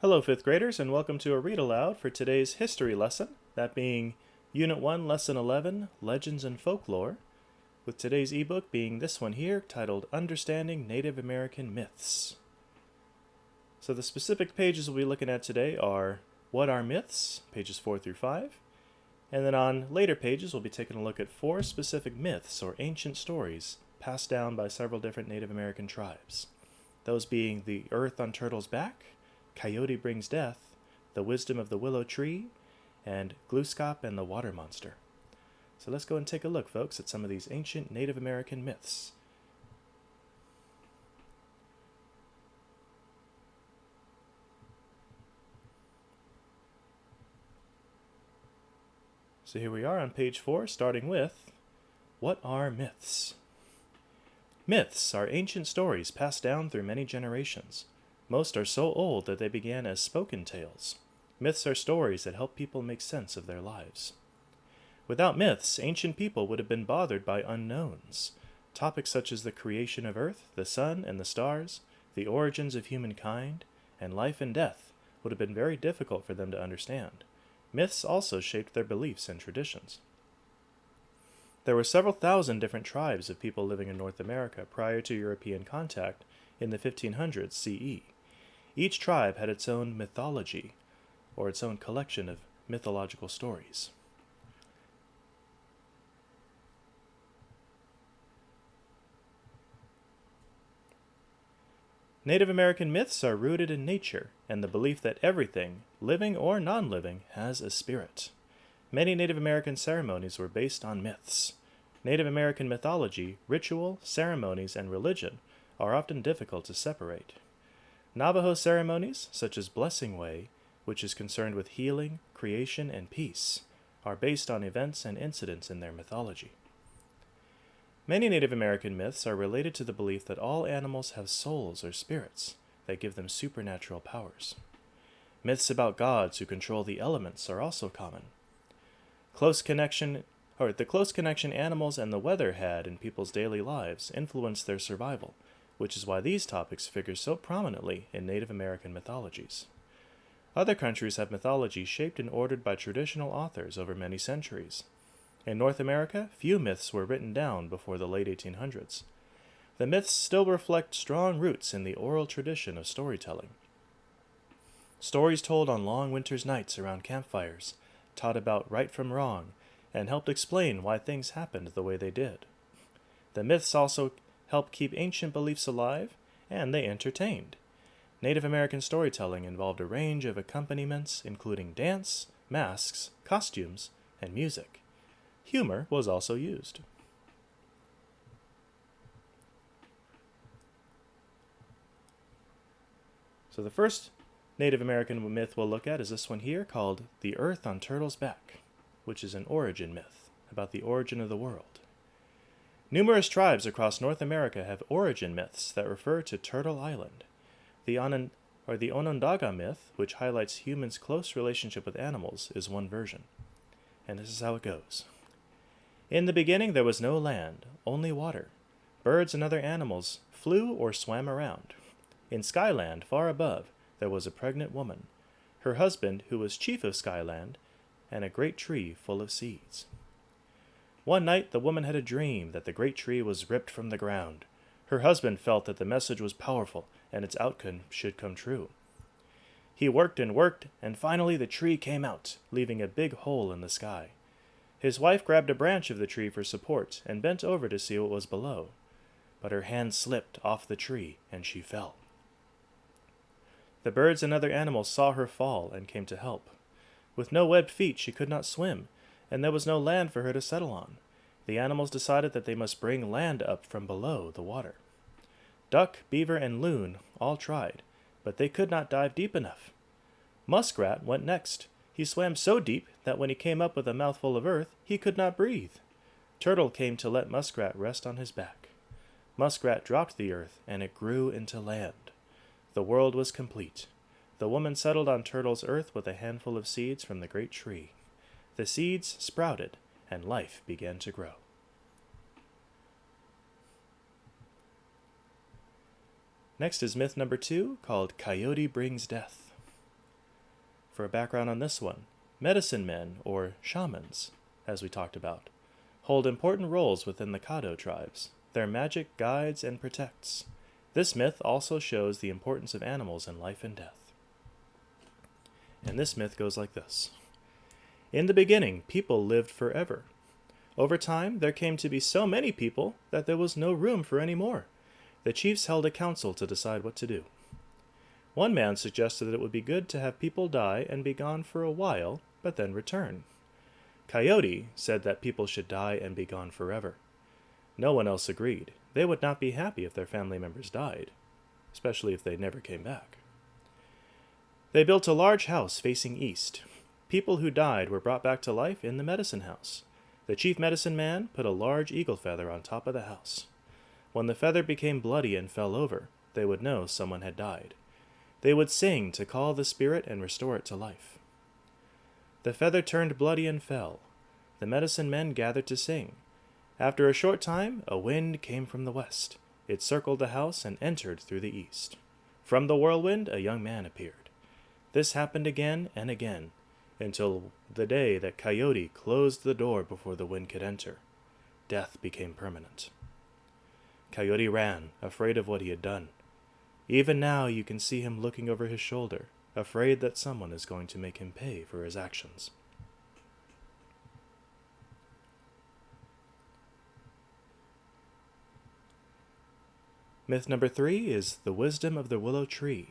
Hello, 5th graders, and welcome to a read-aloud for today's history lesson, that being Unit 1, Lesson 11, Legends and Folklore, with today's ebook being this one here, titled Understanding Native American Myths. So the specific pages we'll be looking at today are What Are Myths, pages 4 through 5, and then on later pages we'll be taking a look at 4 specific myths or ancient stories passed down by several different Native American tribes, those being the Earth on Turtle's Back, Coyote Brings Death, The Wisdom of the Willow Tree, and Gluskop and the Water Monster. So let's go and take a look, folks, at some of these ancient Native American myths. So here we are on page 4, starting with, What are myths? Myths are ancient stories passed down through many generations. Most are so old that they began as spoken tales. Myths are stories that help people make sense of their lives. Without myths, ancient people would have been bothered by unknowns. Topics such as the creation of Earth, the sun and the stars, the origins of humankind, and life and death would have been very difficult for them to understand. Myths also shaped their beliefs and traditions. There were several thousand different tribes of people living in North America prior to European contact in the 1500s CE. Each tribe had its own mythology, or its own collection of mythological stories. Native American myths are rooted in nature and the belief that everything, living or non-living, has a spirit. Many Native American ceremonies were based on myths. Native American mythology, ritual, ceremonies, and religion are often difficult to separate. Navajo ceremonies, such as Blessing Way, which is concerned with healing, creation, and peace, are based on events and incidents in their mythology. Many Native American myths are related to the belief that all animals have souls or spirits that give them supernatural powers. Myths about gods who control the elements are also common. The close connection animals and the weather had in people's daily lives influenced their survival, which is why these topics figure so prominently in Native American mythologies. Other countries have mythology shaped and ordered by traditional authors over many centuries. In North America, few myths were written down before the late 1800s. The myths still reflect strong roots in the oral tradition of storytelling. Stories told on long winter's nights around campfires taught about right from wrong and helped explain why things happened the way they did. The myths also helped keep ancient beliefs alive, and they entertained. Native American storytelling involved a range of accompaniments including dance, masks, costumes, and music. Humor was also used. So the first Native American myth we'll look at is this one here called The Earth on Turtle's Back, which is an origin myth about the origin of the world. Numerous tribes across North America have origin myths that refer to Turtle Island. The Onondaga myth, which highlights humans' close relationship with animals, is one version. And this is how it goes. In the beginning there was no land, only water. Birds and other animals flew or swam around. In Skyland, far above, there was a pregnant woman, her husband, who was chief of Skyland, and a great tree full of seeds. One night the woman had a dream that the great tree was ripped from the ground. Her husband felt that the message was powerful and its outcome should come true. He worked, and finally the tree came out, leaving a big hole in the sky. His wife grabbed a branch of the tree for support and bent over to see what was below. But her hand slipped off the tree and she fell. The birds and other animals saw her fall and came to help. With no webbed feet she could not swim, and there was no land for her to settle on. The animals decided that they must bring land up from below the water. Duck, beaver, and loon all tried, but they could not dive deep enough. Muskrat went next. He swam so deep that when he came up with a mouthful of earth, he could not breathe. Turtle came to let Muskrat rest on his back. Muskrat dropped the earth, and it grew into land. The world was complete. The woman settled on Turtle's earth with a handful of seeds from the great tree. The seeds sprouted, and life began to grow. Next is myth number 2, called Coyote Brings Death. For a background on this one, medicine men, or shamans, as we talked about, hold important roles within the Caddo tribes. Their magic guides and protects. This myth also shows the importance of animals in life and death. And this myth goes like this. In the beginning, people lived forever. Over time, there came to be so many people that there was no room for any more. The chiefs held a council to decide what to do. One man suggested that it would be good to have people die and be gone for a while, but then return. Coyote said that people should die and be gone forever. No one else agreed. They would not be happy if their family members died, especially if they never came back. They built a large house facing east. People who died were brought back to life in the medicine house. The chief medicine man put a large eagle feather on top of the house. When the feather became bloody and fell over, they would know someone had died. They would sing to call the spirit and restore it to life. The feather turned bloody and fell. The medicine men gathered to sing. After a short time, a wind came from the west. It circled the house and entered through the east. From the whirlwind, a young man appeared. This happened again and again, until the day that Coyote closed the door before the wind could enter. Death became permanent. Coyote ran, afraid of what he had done. Even now you can see him looking over his shoulder, afraid that someone is going to make him pay for his actions. Myth number 3 is the wisdom of the willow tree.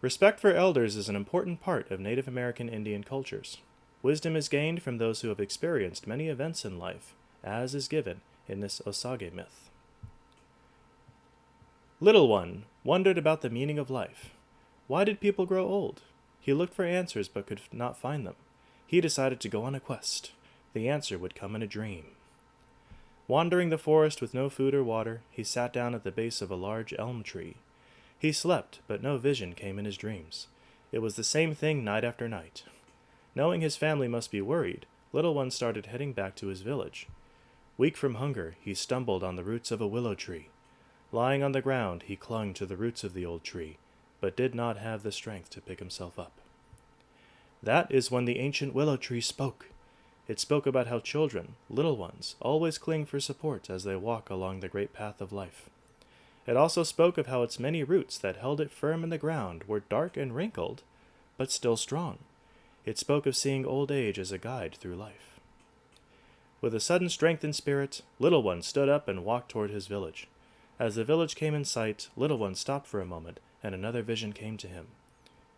Respect for elders is an important part of Native American Indian cultures. Wisdom is gained from those who have experienced many events in life, as is given in this Osage myth. Little one wondered about the meaning of life. Why did people grow old? He looked for answers but could not find them. He decided to go on a quest. The answer would come in a dream. Wandering the forest with no food or water, he sat down at the base of a large elm tree. He slept, but no vision came in his dreams. It was the same thing night after night. Knowing his family must be worried, Little One started heading back to his village. Weak from hunger, he stumbled on the roots of a willow tree. Lying on the ground, he clung to the roots of the old tree, but did not have the strength to pick himself up. That is when the ancient willow tree spoke. It spoke about how children, little ones, always cling for support as they walk along the great path of life. It also spoke of how its many roots that held it firm in the ground were dark and wrinkled, but still strong. It spoke of seeing old age as a guide through life. With a sudden strength and spirit, Little One stood up and walked toward his village. As the village came in sight, Little One stopped for a moment, and another vision came to him.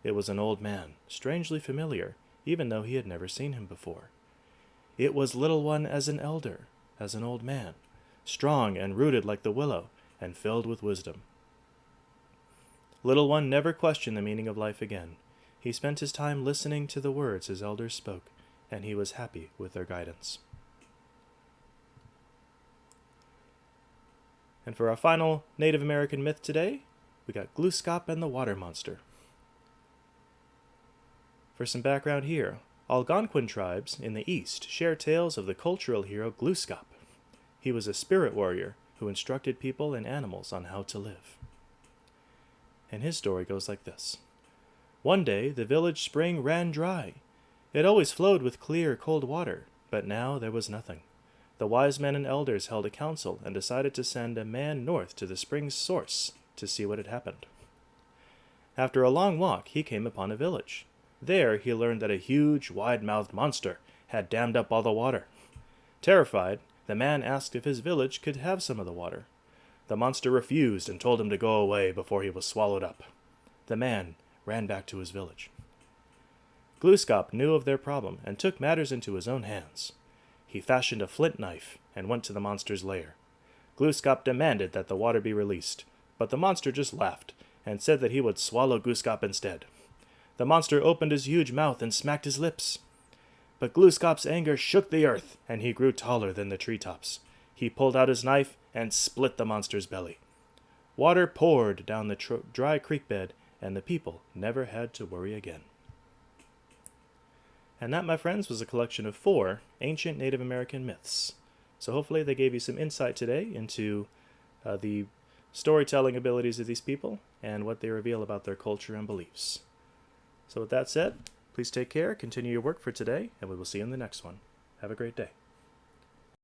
It was an old man, strangely familiar, even though he had never seen him before. It was Little One as an elder, as an old man, strong and rooted like the willow, and filled with wisdom. Little One never questioned the meaning of life again. He spent his time listening to the words his elders spoke, and he was happy with their guidance. And for our final Native American myth today, we got Gluskop and the Water Monster. For some background here, Algonquin tribes in the east share tales of the cultural hero Gluskop. He was a spirit warrior who instructed people and animals on how to live. And his story goes like this. One day, the village spring ran dry. It always flowed with clear, cold water, but now there was nothing. The wise men and elders held a council and decided to send a man north to the spring's source to see what had happened. After a long walk, he came upon a village. There, he learned that a huge, wide-mouthed monster had dammed up all the water. Terrified, the man asked if his village could have some of the water. The monster refused and told him to go away before he was swallowed up. The man ran back to his village. Gluskop knew of their problem and took matters into his own hands. He fashioned a flint knife and went to the monster's lair. Gluskop demanded that the water be released, but the monster just laughed and said that he would swallow Gluskop instead. The monster opened his huge mouth and smacked his lips. But Gluskop's anger shook the earth, and he grew taller than the treetops. He pulled out his knife and split the monster's belly. Water poured down the dry creek bed, and the people never had to worry again. And that, my friends, was a collection of 4 ancient Native American myths. So hopefully they gave you some insight today into the storytelling abilities of these people and what they reveal about their culture and beliefs. So with that said, please take care, continue your work for today, and we will see you in the next one. Have a great day.